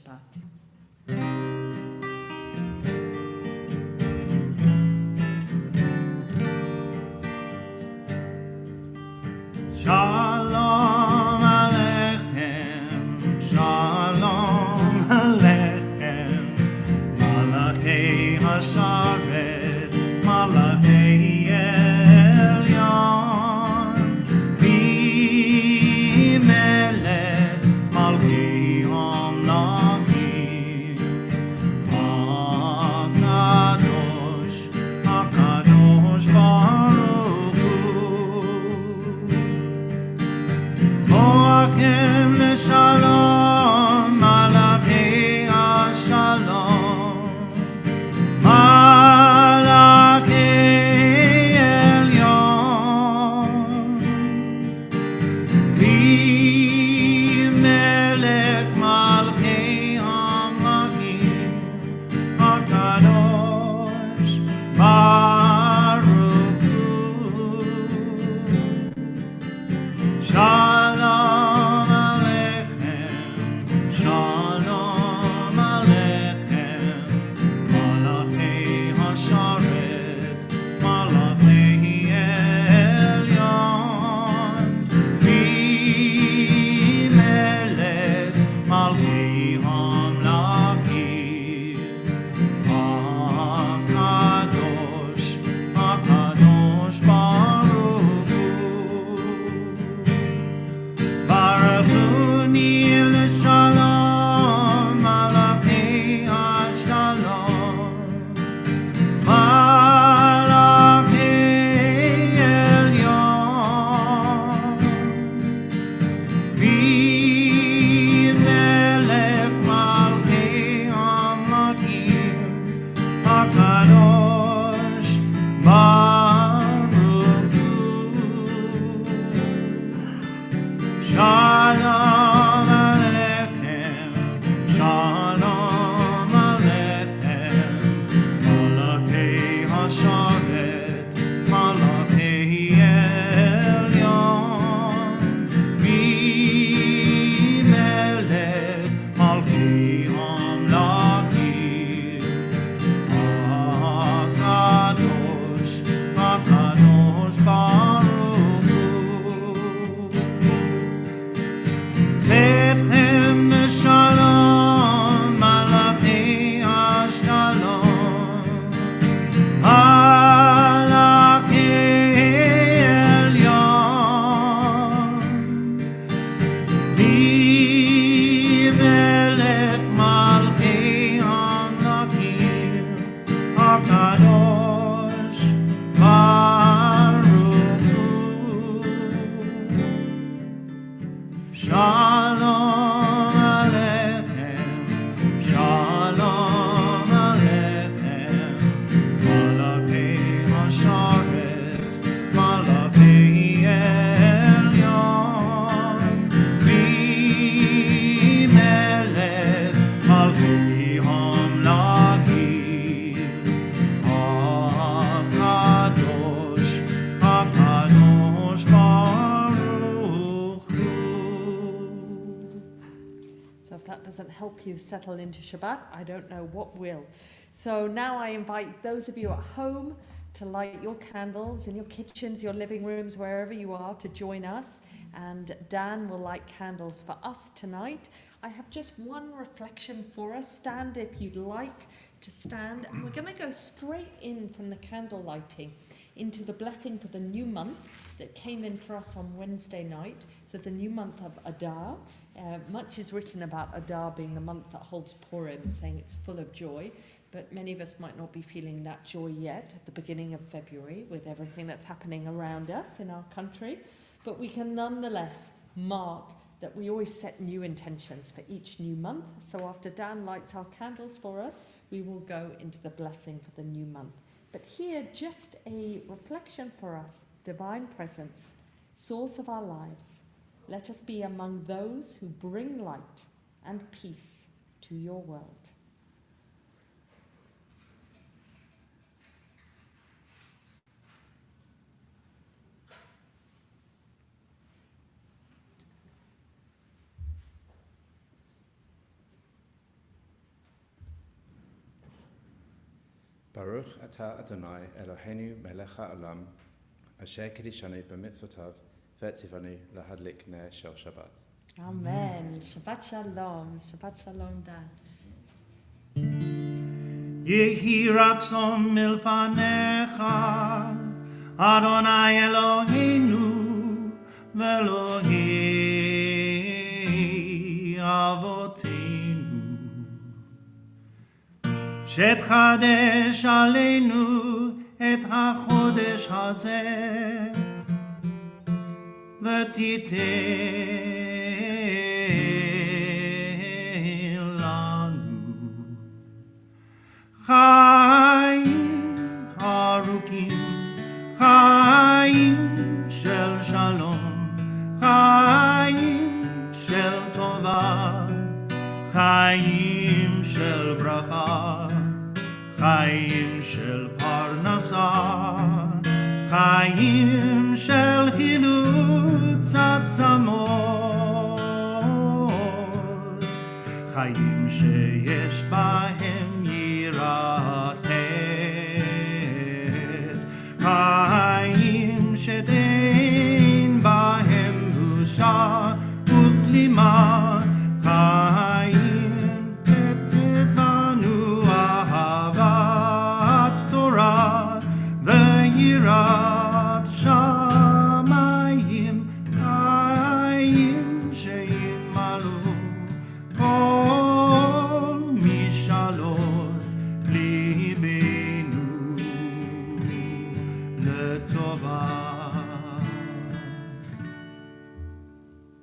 Shabbat. Shalom Aleichem, Shalom Aleichem, Malachei HaSharet, Malachei Elyon, Bimelech Malchei Hamlakim, HaKadosh, HaKadosh Baruch Hu. Moakim leshalom, malachei hashalom, malachei elyon, bimelech malchei hamlakim, hakadosh baruch hu. Shalom Aleichem, Shalom Aleichem, Malachei HaSharet, Malachei Elyon, Bimelech Malchei Hamlakim, HaKadosh, HaKadosh Baruch Hu. Baruchuni l'shalom, malachei hashalom, malachei elyon, bimelech malchei hamlakim, hakadosh baruch hu. Shalom Aleichem, Shalom Aleichem, Malachei HaSharet, Malachei Elyon, Bimelech Malchei Hamlakim, HaKadosh, HaKadosh Baruch Hu. Tzedchem l'shalom, malachei hashalom, malachei elyon, bimelech malchei hamlakim, hakadosh baruch hu. Shalom Aleichem, Shalom Aleichem, Malachei HaSharet, Malachei Elyon, Bimelech Malchei Hamlakim, HaKadosh, HaKadosh Baruch Hu. So if that doesn't help you settle into Shabbat, I don't know what will. So now I invite those of you at home to light your candles in your kitchens, your living rooms, wherever you are, to join us. And Dan will light candles for us tonight. I have just one reflection for us. Stand if you'd like to stand. And we're going to go straight in from the candle lighting into the blessing for the new month that came in for us on Wednesday night. So the new month of Adar. Much is written about Adar being the month that holds Purim, saying it's full of joy. But many of us might not be feeling that joy yet at the beginning of February with everything that's happening around us in our country. But we can nonetheless mark that we always set new intentions for each new month. So after Dan lights our candles for us, we will go into the blessing for the new month. But here, just a reflection for us. Divine presence, source of our lives. Let us be among those who bring light and peace to your world. Baruch atah Adonai Eloheinu melech ha'olam, asher kiddushanu b'mitzvotav, v'etzivanu lahadlik ner shel Shabbat. Amen. Shabbat Shalom. Shabbat Shalom, Dan. Yehi ratzon milfanecha, Adonai Eloheinu, v'Elohei avoteinu. שתחדש עלינו את החודש הזה, ותיתן לנו חיים ארוכים, חיים של שלום, חיים של טובה, חיים של ברכה, חיים של פרנסה, חיים של חילוץ עצמות, חיים שיש בהם יראת חטא, חיים שאין בהם בושה וכלימה, חיים תתת בנו אהבת תורה ויראת שמיים, חיים שימלאו כל משאלות ליבנו לטובה.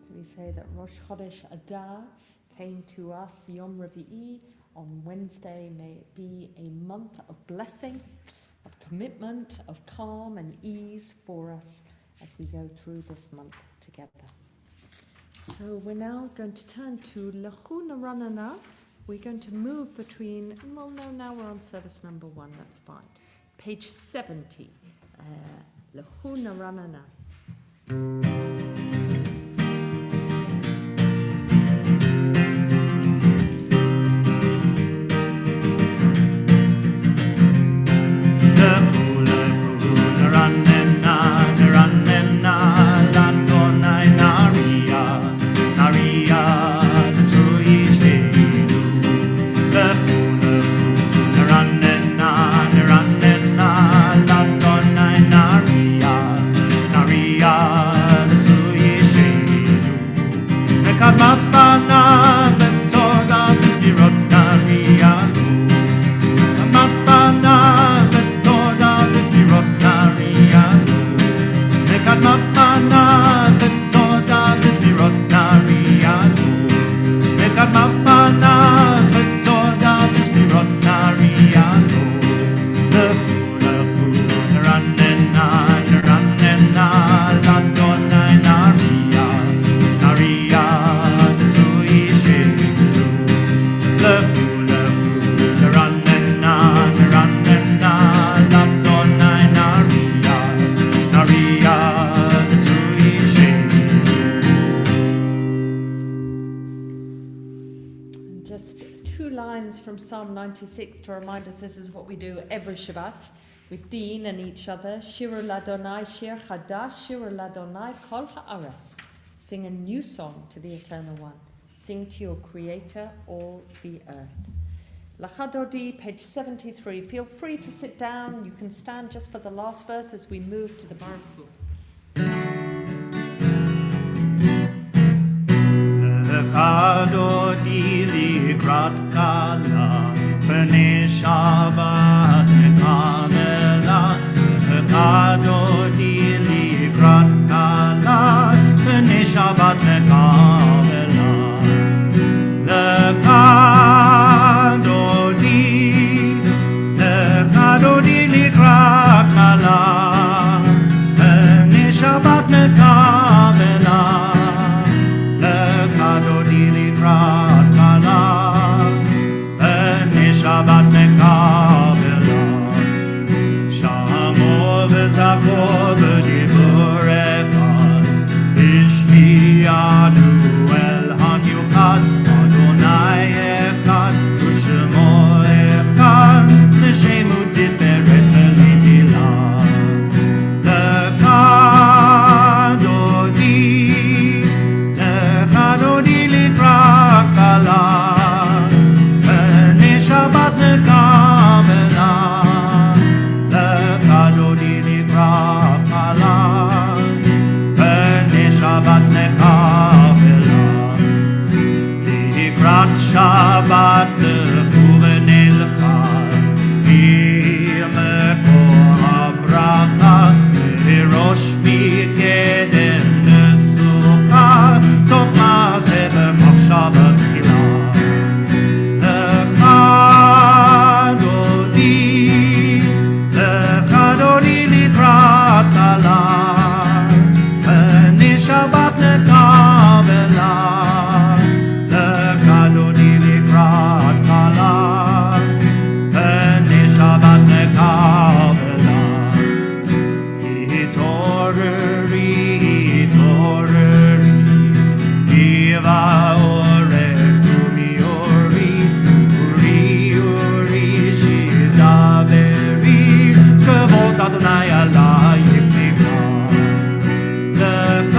So we say that Rosh Chodesh Adar came to us Yom Revi'i on Wednesday. May it be a month of blessing, of commitment, of calm and ease for us as we go through this month together. So we're now going to turn to Lechu Naranana. We're going to move between, well, no, now we're on service number 1, that's fine. Page 70, Lechu Naranana. Psalm 96 to remind us this is what we do every Shabbat with Dean and each other. Shiru Ladonai, Shir Chadash, Shiru Ladonai, Kol Ha'aretz. Sing a new song to the Eternal One. Sing to your Creator, all the earth. Lachadodi, page 73. Feel free to sit down. You can stand just for the last verse as we move to the Baruch Hu. Lechadodi likrat kala, b'nei Shabbat Kabbalat. Lechadodi likrat kala, b'nei Shabbat Kabbalat. Lechadodi likrat kala, b'nei Shabbat Kabbalat. Shabbat Kabbalat, Shamo v'zavor שבת לכוונלך, מקור הברכה, וראש מקדם לסוכה, סוף מעשה במחשבה תחילה. לך דודי לקראת כלה, אני שבת לקבלה. לך דודי לקראת כלה, אני שבת לקבלה. התעוררי, התעוררי, היווה אורך ומיורי, אורי, אורי, שדברי, כבוד אדוני עלייך נגלה. לך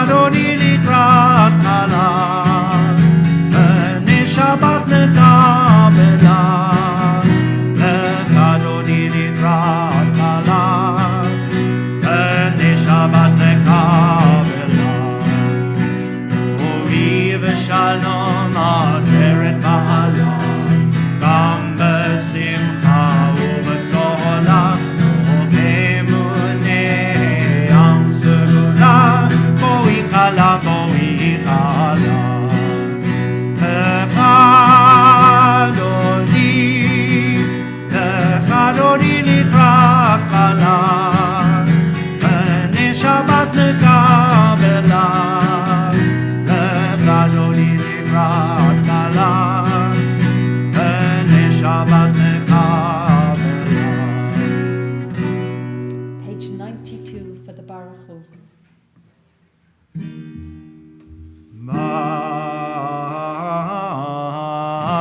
דודי לקראת כלה, אני שבת לקבלה. לך דודי לקראת כלה, אני שבת לקבלה. אורי ושלום עטרת בעלה, גם בשמחה ובצהלה, ובאמוני עם סגולה, בואי כלה, בואי כלה. לך דודי לקראת כלה, אני שבת לקבלה. לך דודי לקראת כלה, אני שבת לקבלה. Page 92 for the Baruch Hu.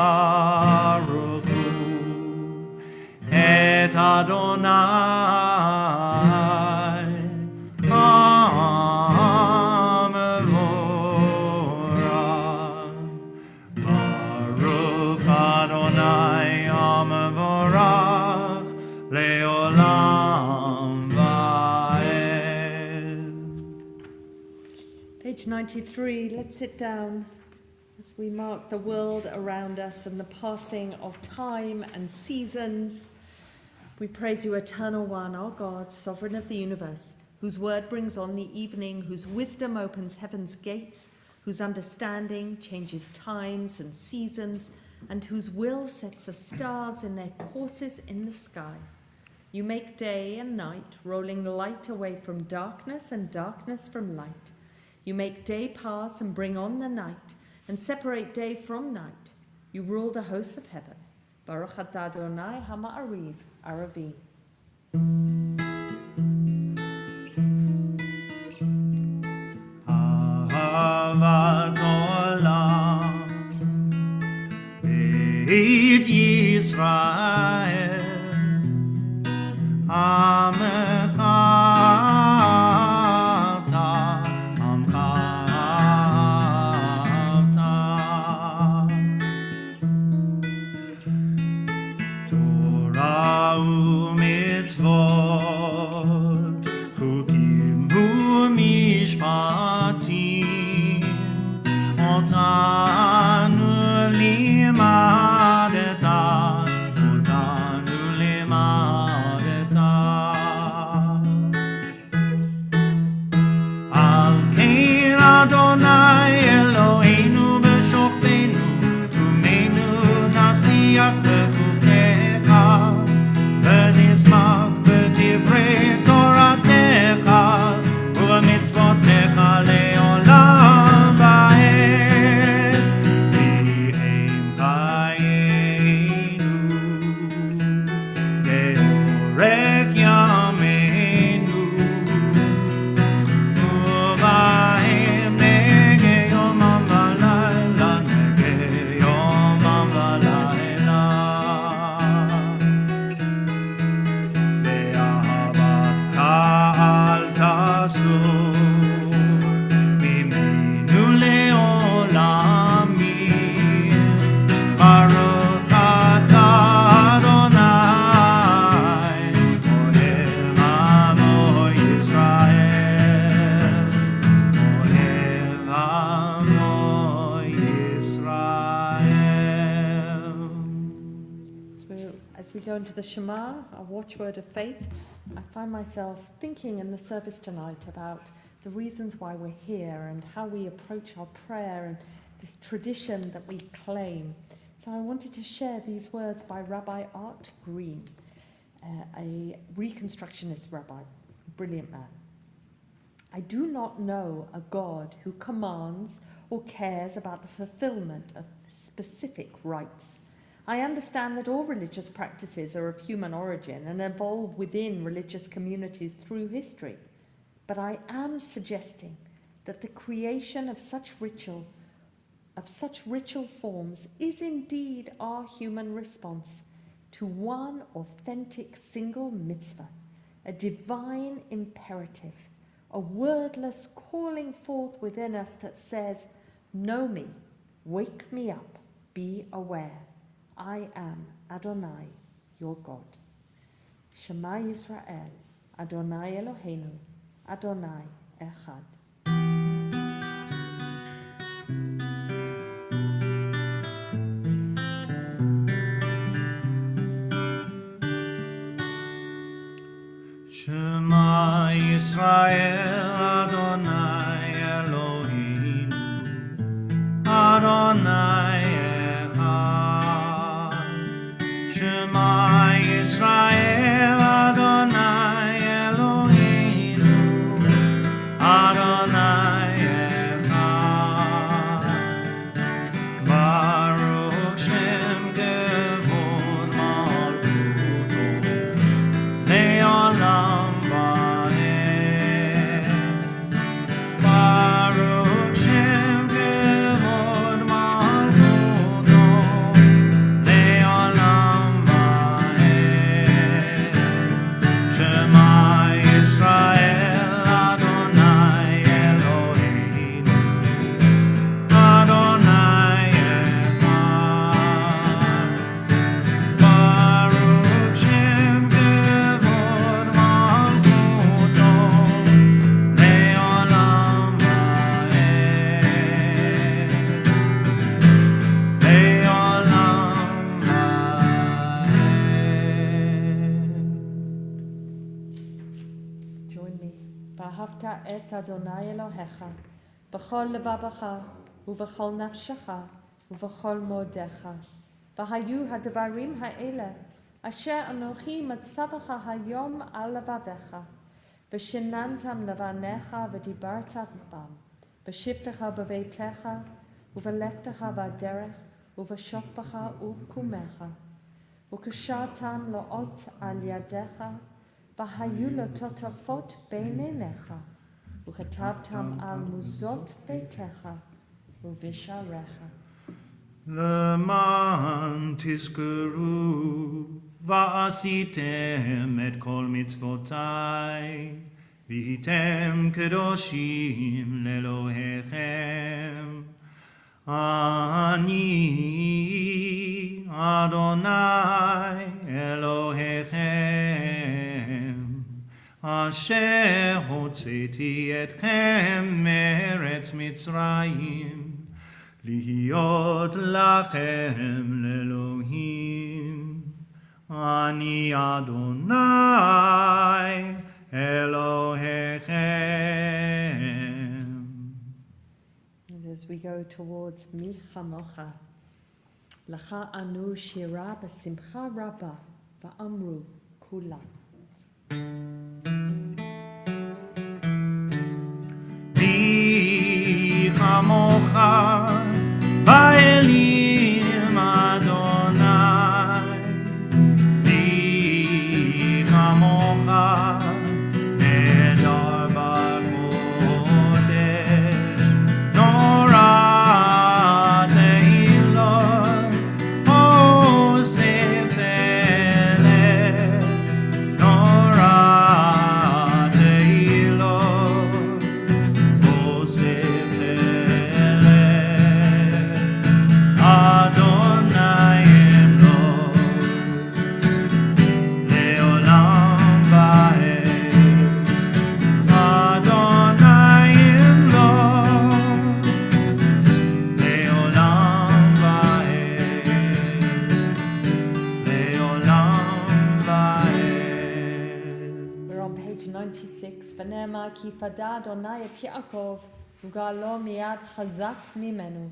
Baruch Hu et Adonai Amevorach. Baruch Adonai Amevorach leolam va'ed. Page 93, let's sit down as we mark the world around us and the passing of time and seasons. We praise you, Eternal One, our God, Sovereign of the universe, whose word brings on the evening, whose wisdom opens heaven's gates, whose understanding changes times and seasons, and whose will sets the stars in their courses in the sky. You make day and night, rolling light away from darkness and darkness from light. You make day pass and bring on the night, and separate day from night. You rule the hosts of heaven. Baruch atah Adonai Hama'ariv, Aravi. Ahavat olam, Beit Yisrael, Amecha ומצוות, חוקים ומשפטים, אותנו לימדת, אותנו לימדת. על כן אדוני אלוהינו בשוכבנו, תומנו נשיח בחוקיך, ונשמח בדברי תורתך ובמצוותיך לעולם ועד. כי הם חיינו לאורך ימינו, ובהם נגה יומם ולילה, נגה יומם ולילה. as we go into the Shema, our watchword of faith, I find myself thinking in the service tonight about the reasons why we're here and how we approach our prayer and this tradition that we claim. So I wanted to share these words by Rabbi Art Green, a Reconstructionist rabbi, a brilliant man. I do not know a God who commands or cares about the fulfillment of specific rites. I understand that all religious practices are of human origin and evolve within religious communities through history. But I am suggesting that the creation of such ritual forms is indeed our human response to one authentic single mitzvah, a divine imperative, a wordless calling forth within us that says, know me, wake me up, be aware. I am Adonai, your God. Shema Yisrael, Adonai Eloheinu, Adonai Echad. Shema Yisrael, Adonai Eloheinu, Adonai Echad. Shema Yisrael, Adonai Eloheinu, Adonai Echad. Baruch Shem Kevod Malkuto, Le'olam Va'ed. Baruch Shem Kevod Malkuto, Le'olam Va'ed. Shema Yisrael, Adonai Eloheinu, Adonai Echad. Baruch Shem Kevod Malkuto, Le'olam Va'ed. Le'olam Va'ed. Join me. V'ahavta et Adonai Elohecha, b'chol levavecha, u'v'chol nafshecha, u'v'chol modecha. V'hayu ha'devarim ha'ele, asher anochi matzavacha hayom al levavecha, v'shinantam levanecha v'dibarta bam, v'shivtecha b'veitecha, u'v'leftecha v'aderech, u'v'shofpecha u'v'kumecha. Ukashatam lo'ot al yadecha, v'hayu lototafot beinenecha, ukatavtam al muzot beitecha, u'visharecha. למען תזכרו ועשיתם את כל מצוותיי, והייתם קדושים לאלוהיכם. אני אדוני אלוהיכם, אשר הוצאתי אתכם מארץ מצרים, להיות לכם לאלוהים. אני אדוני אלוהיכם. And as we go towards Mi Chamocha, Lacha anu shira b'simcha rabba va'amru kulam. מי כמוך באלים אדוני, מי כמוך נהדר בקודש, נורא תהילות אוסף אלך, נורא כי פדה אדוני את יעקב, וגאלו מיד חזק ממנו.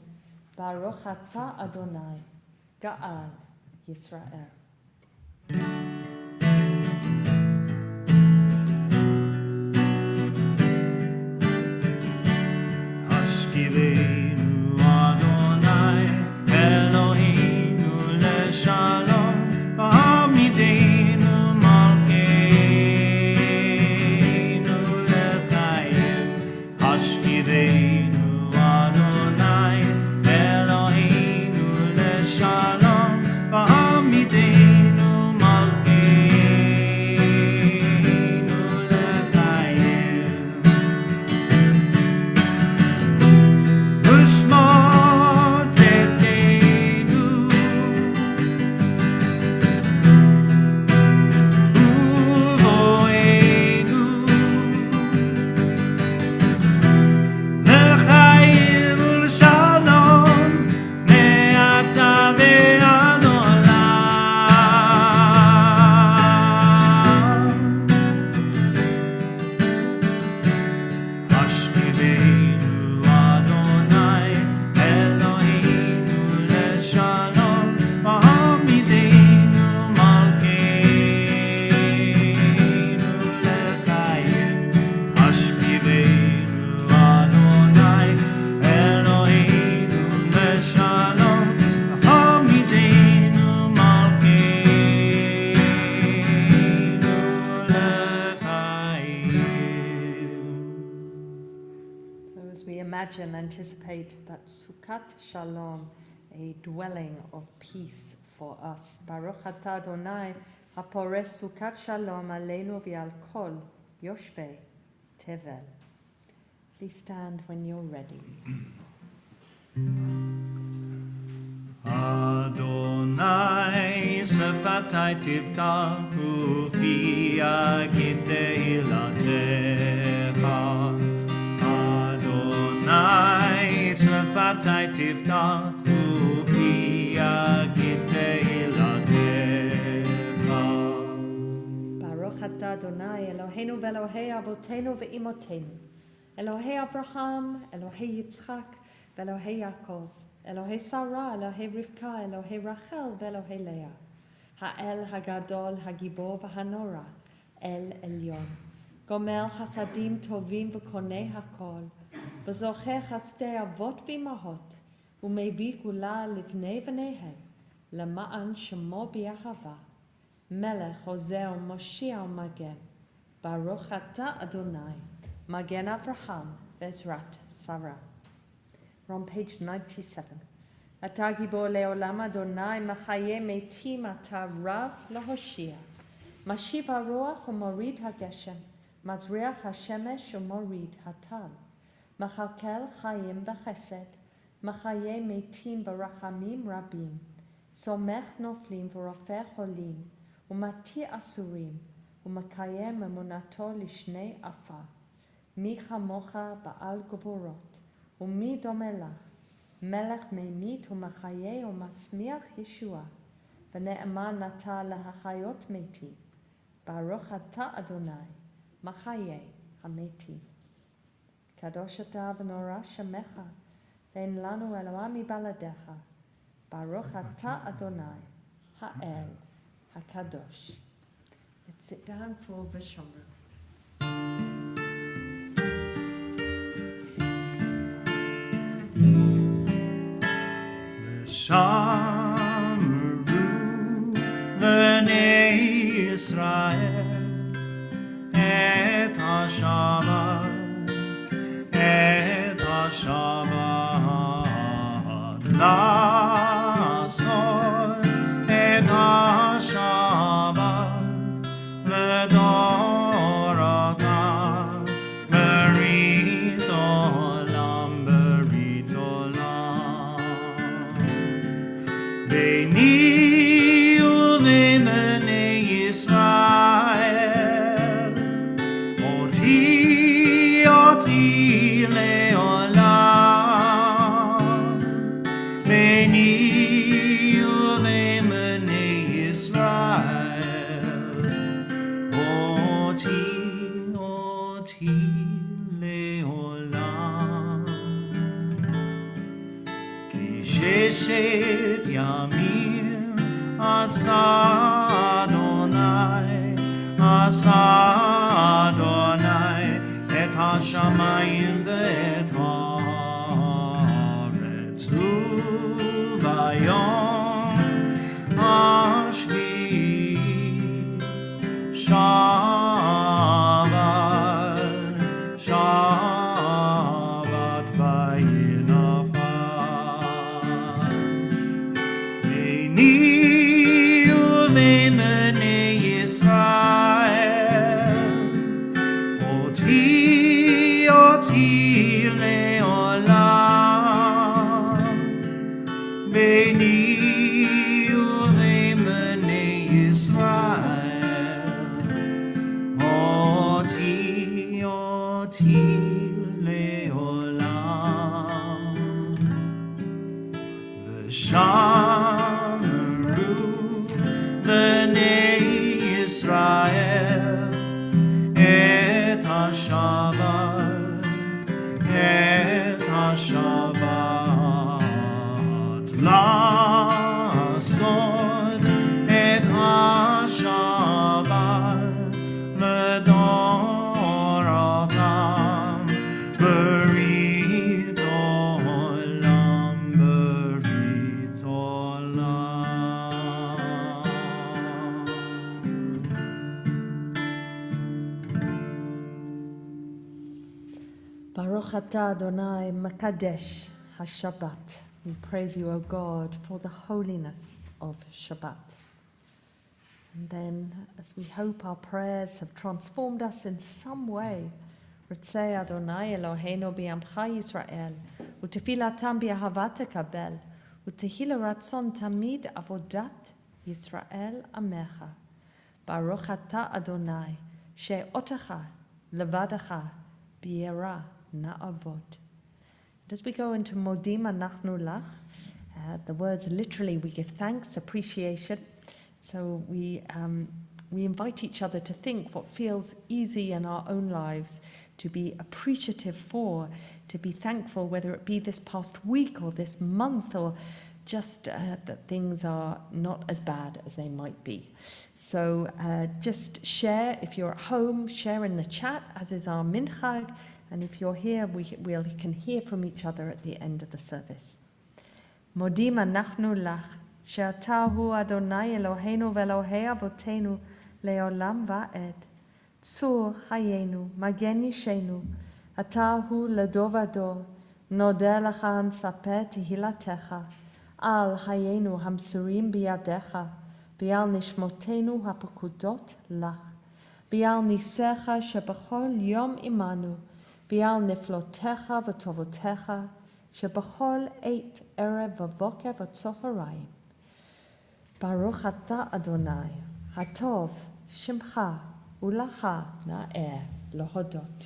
ברוך אתה אדוני, גאל ישראל. השכיבנו אדוני אלוהינו לשלום ועמידנו מלכנו לחיים. השכיבנו אדוני אלוהינו לשלום ועמידנו מלכנו לחיים. ושמות צאתנו ובואנו לחיים ולשלום מעתה ועד עולם. השכיבנו אדוני אלוהינו לשלום ועמידנו מלכנו לחיים. השכיבנו אדוני אלוהינו לשלום ועמידנו מלכנו לחיים. So as we imagine, anticipate that Sukkot Shalom, a dwelling of peace for us. Baruch atah Adonai, hapores Sukkot Shalom aleinu v'al kol yoshvei tevel. Please stand when you're ready. Adonai sefatai tiftahu fi agitei latecha. Adonai sefatai tiftahu fi agitei latecha. Baruch atah Adonai, Eloheinu ve'Elohei avotenu ve'imotenu, Elohei Avraham, Elohei Yitzchak, ve'Elohei Yaakov, Elohei Sarah, Elohei Rivka, Elohei Rachel, ve'Elohei Leah, Ha'el Hagadol, Hagibor v'Hanora, El Elyon, Gomel Hasadim Tovim v'Konei Hakol, v'Zocher Chasdei Avot v'Imahot, u'Mevi Gula Livnei v'Nehem, Lema'an Shemo b'Yahava, Melech Hosea u'Moshiach u'Magen, Baruch atah Adonai, Magen Avraham, Bezrat Sarah. We're on page 97. Atah gibor le'olam Adonai, machaye metim atah rav lahoshia. Mashiv haruach u'morid hageshem, mazriach hashemesh u'morid hatal. Machakel chayim b'chesed, machaye metim b'rachamim rabim. Somech noflim v'rofeh cholim, u'mati asurim, u'makayem emunato lishnei afa. Mi chamocha ba'al gvorot, ומי דומה לך? מלך ממית ומחיה ומצמיח ישוע, ונאמן אתה להחיות מתים. ברוך אתה אדוני, מחיה המתים. קדוש אתה ונורא שמך, ואין לנו אלוה מבלעדיך. ברוך אתה אדוני, האל הקדוש. Let's sit down for V'Shomru. שמרו בני ישראל את השבת, את השבת, לעשות את השבת לדורותיו, ברית עולם, ברית עולם. ביני ובין בני ישראל, אותי לעולם. ביני ובין בני ישראל, אותי ששת ימים עשה אדוני את השמיים ואת הארץ וביום השביעי שבת וינפש ביני ובין בני ישראל אותי לעולם ביני ובין בני ישראל אותי לעולם ושמרו בני ישראל את השבת לעשות את השבת לדורותם ברית עולם ברית עולם. Baruch atah Adonai Makadesh HaShabbat. We praise you, O God, for the holiness of Shabbat. And then, as we hope our prayers have transformed us in some way, Ritzei Adonai Eloheinu bi'amcha Yisrael, u'tefilatam bi'ahavat tekabel, u'tehila ratzon tamid avodat Yisrael amecha. Baruch atah Adonai, she'otecha levadacha bi'era na'avod. And as we go into Modim Anachnu Lach, the words literally we give thanks, appreciation. So we invite each other to think what feels easy in our own lives, to be appreciative for, to be thankful, whether it be this past week or this month, or just that things are not as bad as they might be. So just share, if you're at home, share in the chat, as is our minchag, and if you're here, we can hear from each other at the end of the service. Modim anachnu lach, she'ata hu Adonai Eloheinu ve'Elohei avotenu le'olam va'ed. Tzur hayenu, magen yishenu, ata hu ledor vador, nodeh lecha נספר תהילתך, על חיינו המסורים בידיך, ועל נשמותינו הפקודות לך, ועל ניסיך שבכל יום עמנו, ועל נפלותיך וטובותיך, שבכל עת ערב ובוקר וצהריים. ברוך אתה אדוני, הטוב שמך, ולך נאה להודות.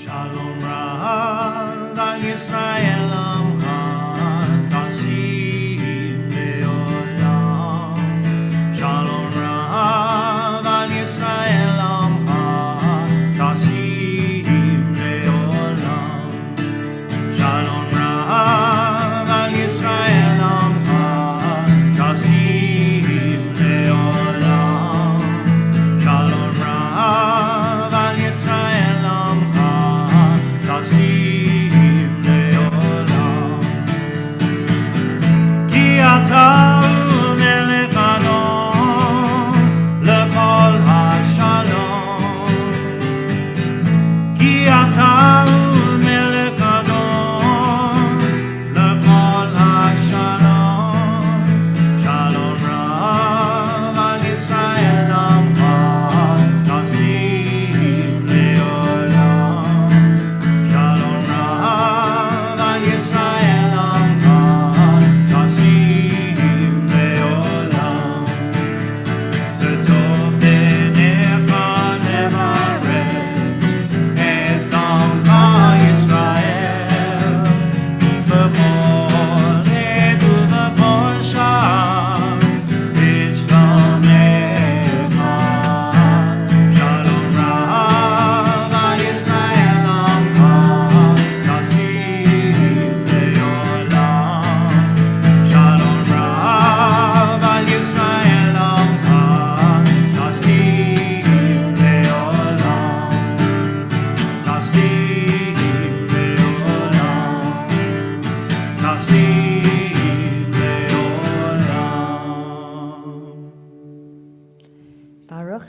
Shalom Rav al Yisrael Amcha Tasim Leolam. Shalom Rav al Yisrael Amcha Tasim Leolam. Shalom Rav al Yisrael Amcha Tasim Leolam. Shalom Rav al Yisrael Amcha Tasim Leolam.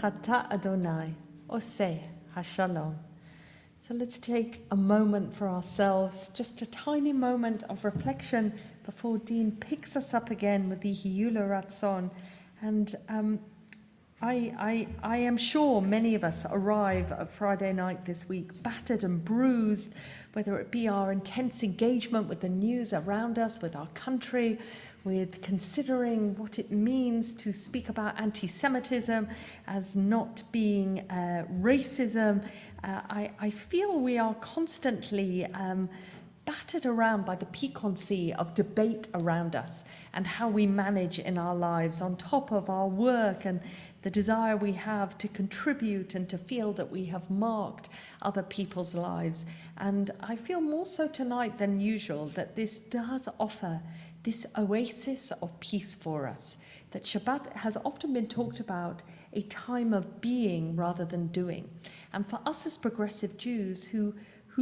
Ata Adonai, Oseh HaShalom. So let's take a moment for ourselves, just a tiny moment of reflection before Dean picks us up again with the Hiyula Ratzon. And I am sure many of us arrive at Friday night this week battered and bruised, whether it be our intense engagement with the news around us, with our country, with considering what it means to speak about anti-Semitism as not being racism. I feel we are constantly battered around by the piquancy of debate around us and how we manage in our lives on top of our work and the desire we have to contribute and to feel that we have marked other people's lives. And I feel more so tonight than usual that this does offer this oasis of peace for us, that Shabbat has often been talked about a time of being rather than doing. And for us as progressive Jews who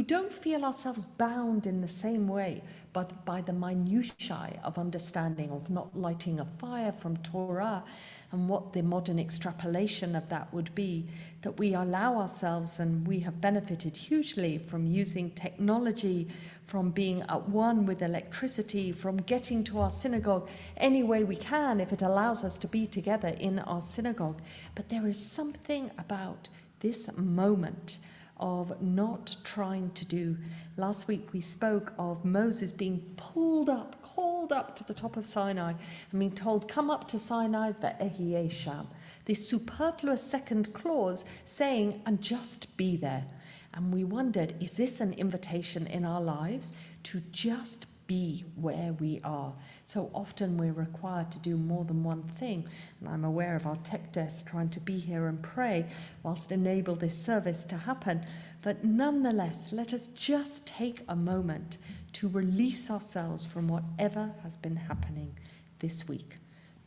don't feel ourselves bound in the same way, but by the minutiae of understanding of not lighting a fire from Torah and what the modern extrapolation of that would be, that we allow ourselves, and we have benefited hugely from using technology, from being at one with electricity, from getting to our synagogue any way we can if it allows us to be together in our synagogue. But there is something about this moment of not trying to do. Last week we spoke of Moses being called up to the top of Sinai and being told, come up to Sinai ve'ehyeh sham. This superfluous second clause saying, and just be there. And we wondered, is this an invitation in our lives to just be where we are? So often we're required to do more than one thing. And I'm aware of our tech desk trying to be here and pray whilst enable this service to happen. But nonetheless, let us just take a moment to release ourselves from whatever has been happening this week,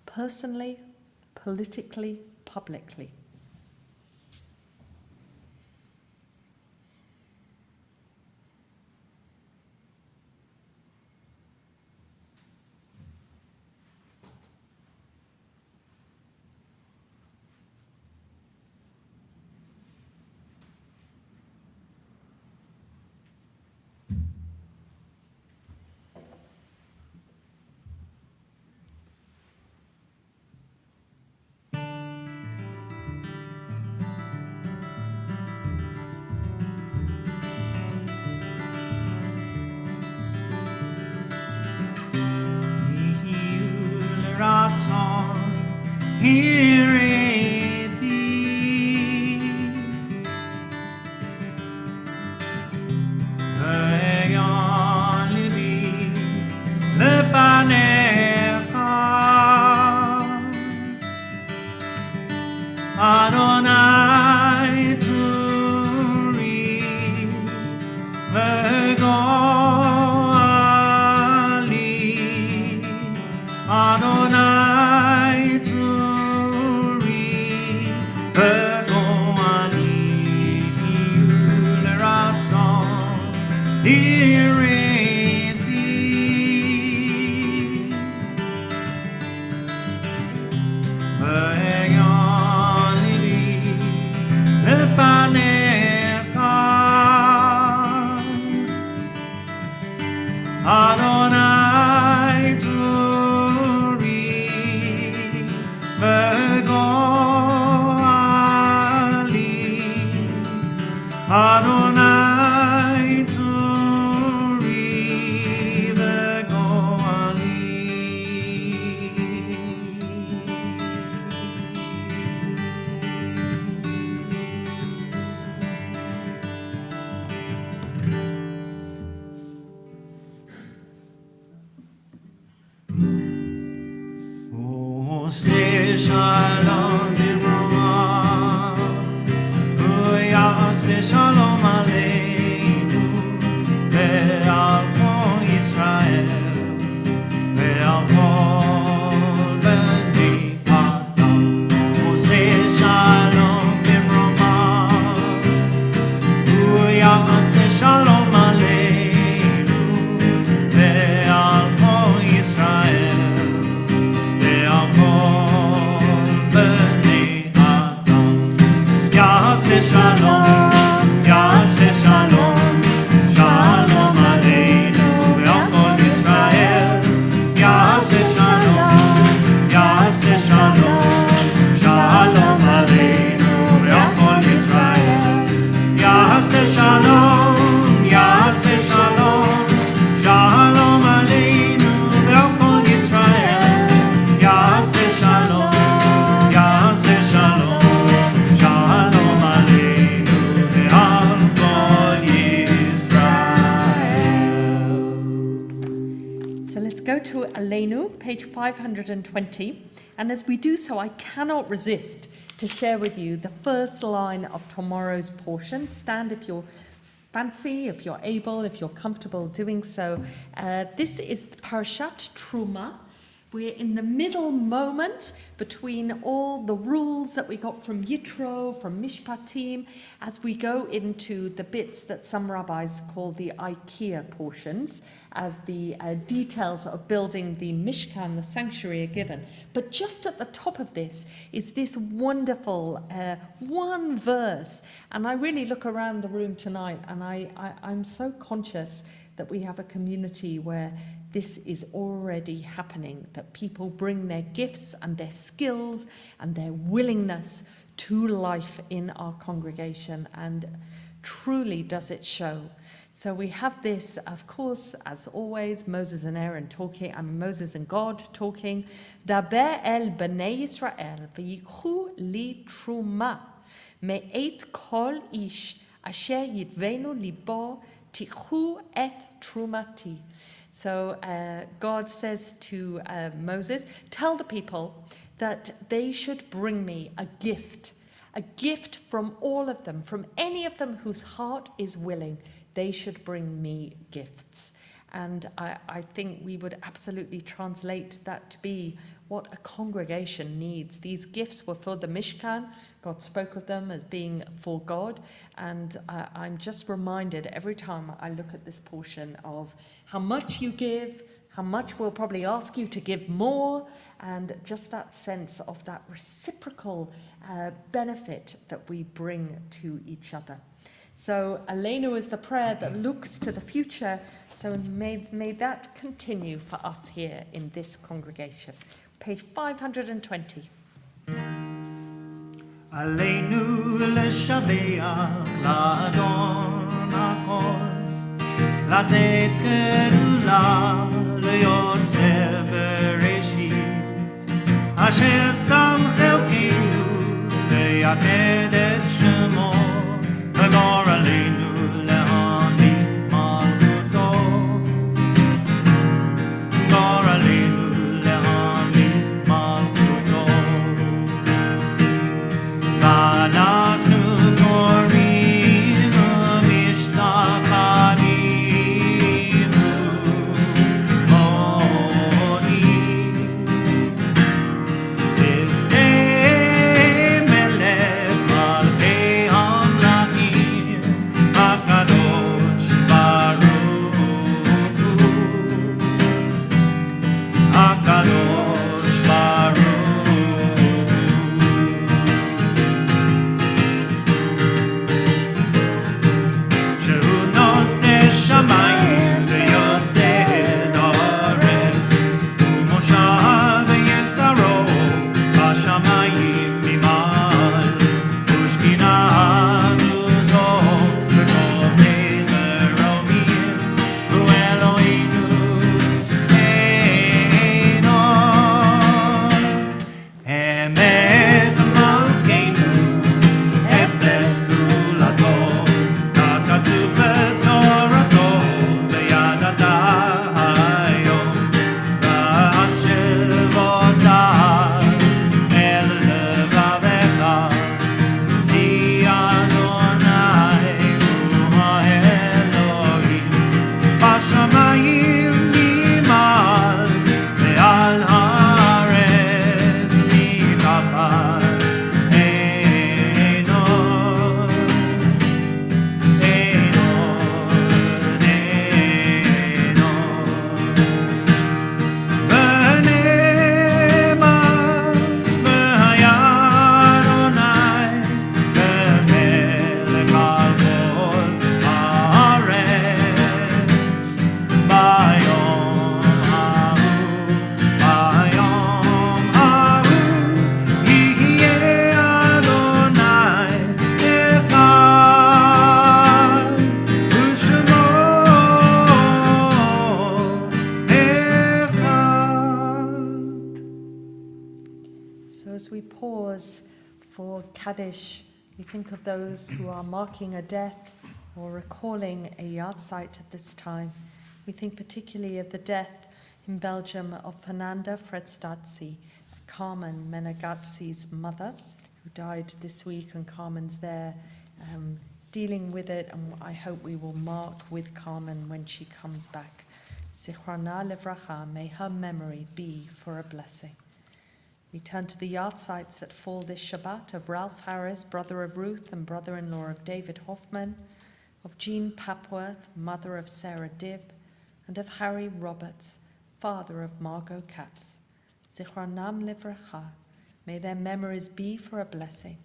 personally, politically, publicly. Ratzon heareth thee. Ve'yon libi lefanecha Adonai turi ve'goali Adonai turi ve'goali Hiyul Ratzon heareth thee. Ve'yon libi lefanecha Adonai turi ve'goali Adonai turi ve'goali. Oseh shalom b'brama, Oseh shalom aleichem. Shalom, Yaseh Shalom, Shalom Aleinu ve'al kol Yisrael. Yaseh Shalom, Yaseh Shalom, Shalom Aleinu ve'al kol Yisrael. So let's go to Aleinu, page 520. And as we do so, I cannot resist to share with you the first line of tomorrow's portion. Stand if you're fancy, if you're able, if you're comfortable doing so. This is Parashat Truma. We're in the middle moment between all the rules that we got from Yitro, from Mishpatim, as we go into the bits that some rabbis call the IKEA portions, as the details of building the Mishkan, the sanctuary, are given. But just at the top of this is this wonderful one verse. And I really look around the room tonight, and I'm so conscious that we have a community where this is already happening, that people bring their gifts and their skills and their willingness to life in our congregation, and truly does it show. So we have this, of course, as always, Moses and Aaron talking, Moses and God talking. Daber el bnei Yisrael v'yikhu li truma me'et kol ish asher yidvenu libo tikhu et trumati. So God says to Moses, tell the people that they should bring me a gift from all of them, from any of them whose heart is willing. They should bring me gifts. And I think we would absolutely translate that to be what a congregation needs. These gifts were for the Mishkan. God spoke of them as being for God. And I'm just reminded every time I look at this portion of how much you give, how much we'll probably ask you to give more, and just that sense of that reciprocal benefit that we bring to each other. So Aleinu is the prayer that looks to the future. So may that continue for us here in this congregation. Page 520. Aleinu leshabeach la'adon hakol, לתת גדולה ליוצר בראשית, אשר שם חלקנו ויתד את שמו, וגור עלינו להעניק מלכותו, גור עלינו להעניק מלכותו. ואנחנו קוראים ומשתחווים מונים לפני מלך מלכי hours for Kaddish. We think of those who are marking a death or recalling a yahrzeit at this time. We think particularly of the death in Belgium of Fernanda Fredstadzi, Carmen Menegazzi's mother, who died this week, and Carmen's there dealing with it, and I hope we will mark with Carmen when she comes back. Zichrona Levracha, may her memory be for a blessing. We turn to the yahrzeits that fall this Shabbat of Ralph Harris, brother of Ruth and brother-in-law of David Hoffman, of Jean Papworth, mother of Sarah Dibb, and of Harry Roberts, father of Margot Katz. Zichronam Livracha, may their memories be for a blessing,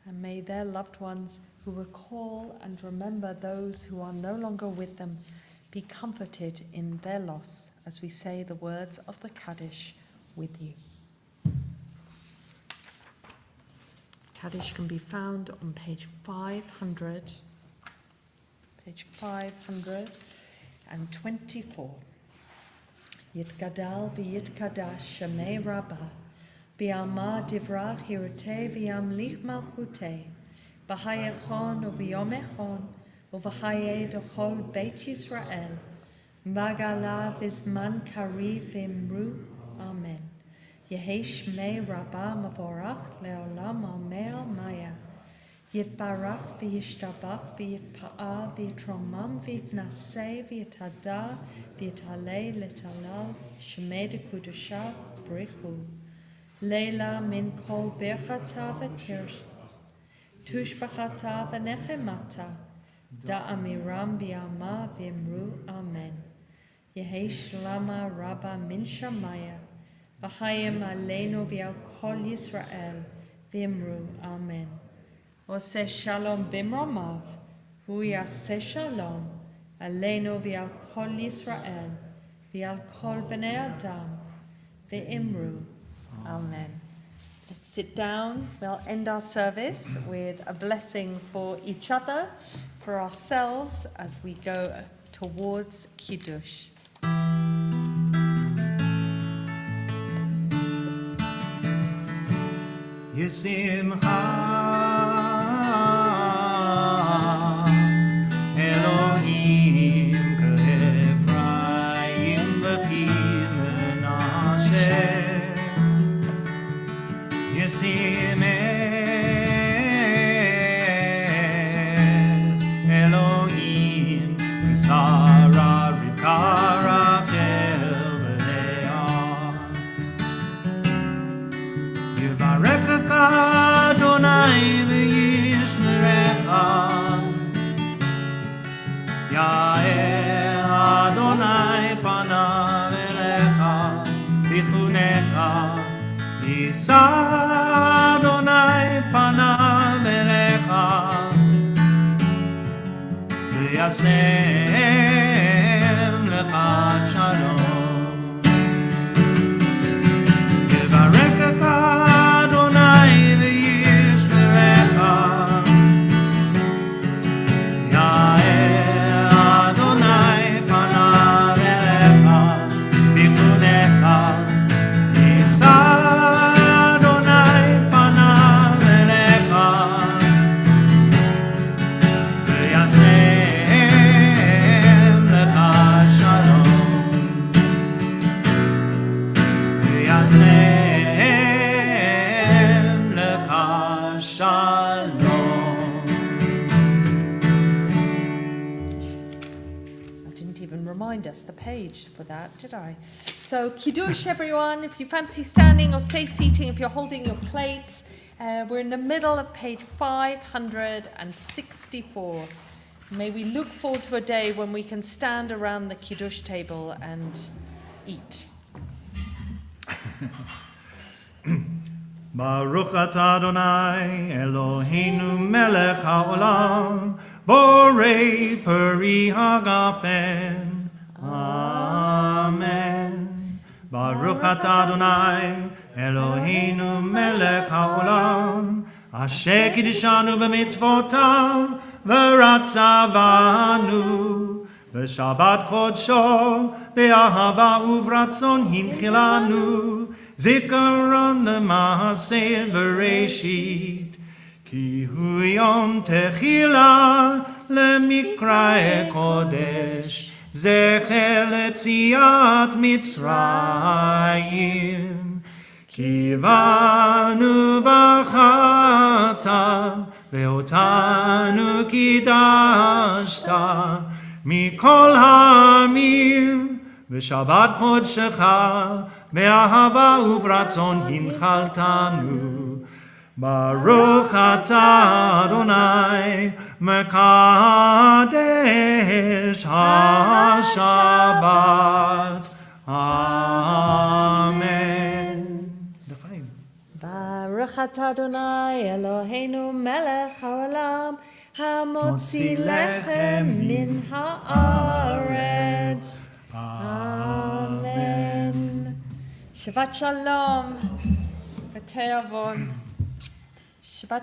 and may their loved ones who recall and remember those who are no longer with them be comforted in their loss as we say the words of the Kaddish with you. Kaddish can be found on page 500. Page 524. Yitgadal v'yitkadash shemei rabbah, bi'alma divrach hirutei v'yamlich malchutei, b'hayechon u'v'yomechon, u'v'hayei d'chol beit Yisrael, b'gala v'zman kari v'imru, amen. Yehi shmei rabbah mavorach le'olam amel maya. Yitbarach v'yishtabach v'yitpa'a v'yitromam v'yitnaseh v'yitada v'yitalei l'talal shemei dekudusha brichu. Leila min kol birchata v'tirsh tushbachata v'nechemata da'amiram b'yama v'imru amen. Yehi shlama rabba min shamaya v'hayim aleinu v'yal kol Yisrael v'imru amen. Oseh shalom bimramav, hu yaseh shalom, aleinu v'al kol Yisrael, v'al kol b'nei Adam, v'imru. Amen. Let's sit down. We'll end our service with a blessing for each other, for ourselves, as we go towards Kiddush. Yesimcha Elohim k'Ephraim v'Pil Menashe Yesimeh Elohim Sarah Rivka Rachel v'Leah Yivarekach Adonai v'yishmerecha Ya'er Adonai panav elecha v'chunecha Yisa Adonai panav elecha v'yasem lecha shalom Yivarekach Adonai v'yishmerecha Ya'er Adonai panav elecha v'chunecha Yisa Adonai panav elecha v'yasem lecha shalom v'yasem lecha shalom. I didn't even remind us the page for that, did I? So, Kiddush, everyone. If you fancy standing or stay seating, if you're holding your plates, we're in the middle of page 564. May we look forward to a day when we can stand around the Kiddush table and eat. Baruch atah Adonai Eloheinu melech haolam borei peri hagafen. Amen. Baruch atah Adonai Eloheinu melech haolam asher kiddushanu b'mitzvotav v'ratzavanu v'shabbat kodsho be'ahava uvratzon himchilanu זיכרון למעשה בראשית, כי הוא יום תחילה למקרא קודש, זכר ליציאת מצרים. כי בנו בחרת ואותנו קידשת מכל העמים, בשבת קודשך באהבה וברצון הנחלתנו. ברוך אתה אדוני מקדש השבת. אמן. Baruch atah Adonai Eloheinu melech haolam hamotzi lechem min haaretz. Amen. Shabbat Shalom. V'te'avon.